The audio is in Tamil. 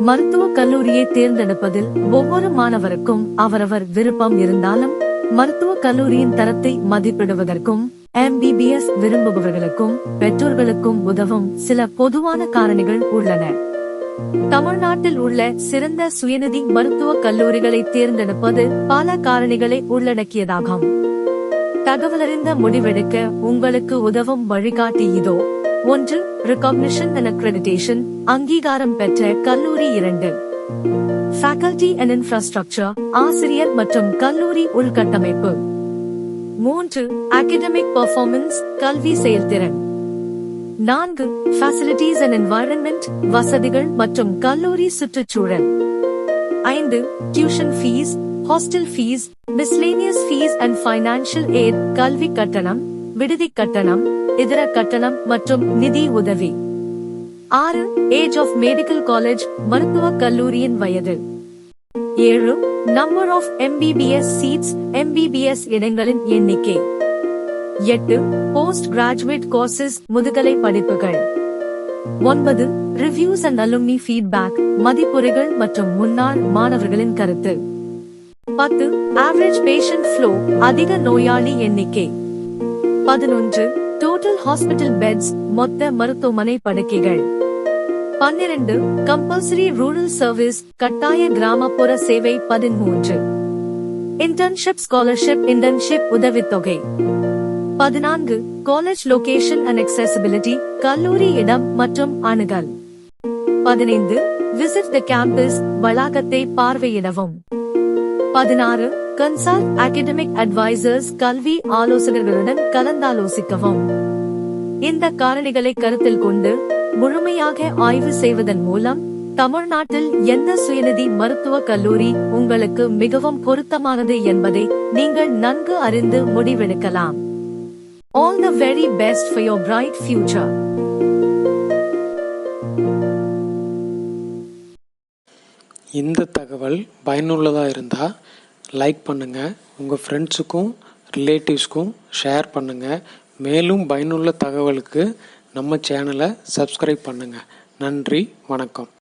மருத்துவக் கல்லூரியை தேர்ந்தெடுப்பதில் ஒவ்வொரு மாணவருக்கும் அவரவர் விருப்பம் இருந்தாலும் மருத்துவக் கல்லூரியின் தரத்தை மதிப்பிடுவதற்கும் MBBS விரும்புபவர்களுக்கும் பெற்றோர்களுக்கும் உதவும் சில பொதுவான காரணிகள் உள்ளன. தமிழ்நாட்டில் உள்ள சிறந்த சுயநிதி மருத்துவக் கல்லூரிகளை தேர்ந்தெடுப்பது பல காரணிகளை உள்ளடக்கியதாகும். தகவலறிந்த முடிவெடுக்க உங்களுக்கு உதவும் வழிகாட்டி இதோ. 1. Recognition and Accreditation, அங்கீகாரம் பெற்ற கல்லூரி. 2. Faculty and Infrastructure, ஆசிரியர் மற்றும் கல்லூரி உள்கட்டமைப்பு. 3. Academic Performance, கல்வி செயல்திறன். 4. Facilities and Environment, வசதிகள் மற்றும் கல்லூரி சுற்றுச்சூழல். 5. Tuition fees, hostel fees, miscellaneous fees and financial aid, கல்வி கட்டணம், விடுதி கட்டணம், இதர கட்டணம் மற்றும் நிதி உதவி. 6. Age of Medical College, மருத்துவக் கல்லூரியின் வயது. 7. Number of MBBS seats, MBBS இடங்களின் எண்ணிக்கை. 8. Post Graduate Courses, முதுகலை படிப்புகள். 9. Reviews and Alumni Feedback, மதிப்புரைகள் மற்றும் முன்னாள் மாணவர்களின் கருத்து. 10. Average Patient Flow, அதிக நோயாளி எண்ணிக்கை. 11. Total Hospital Beds, மொத்த மருத்துவமனை படுக்கைகள். 12. Compulsory Rural Service, கட்டாய கிராமப்புற சேவை. 13. Internship Scholarship, Internship உதவித்தொகை. 14. College Location and Accessibility, கல்லூரி இடம் மற்றும் அணுகல். 15. Visit the campus, வளாகத்தை பார்வையிடவும். 16. Consult academic advisors, கல்வி ஆலோசகர்களுடன் கலந்தாலோசிக்கவும். இந்த காரணிகளை கருத்தில் கொண்டு முழுமையாக ஆய்வு செய்வதன் மூலம் தமிழ்நாட்டில் எந்த சுயநிதி மருத்துவக் கல்லூரி உங்களுக்கு மிகவும் பொருத்தமானது என்பதை நீங்கள் நன்கு அறிந்து முடிவெடுக்கலாம். All the very best for your bright future. இந்த தகவல் பயனுள்ளதாக இருந்தால் லைக் பண்ணுங்கள், உங்கள் ஃப்ரெண்ட்ஸுக்கும் ரிலேட்டிவ்ஸ்க்கும் ஷேர் பண்ணுங்கள். மேலும் பயனுள்ள தகவலுக்கு நம்ம சேனலை சப்ஸ்கிரைப் பண்ணுங்கள். நன்றி, வணக்கம்.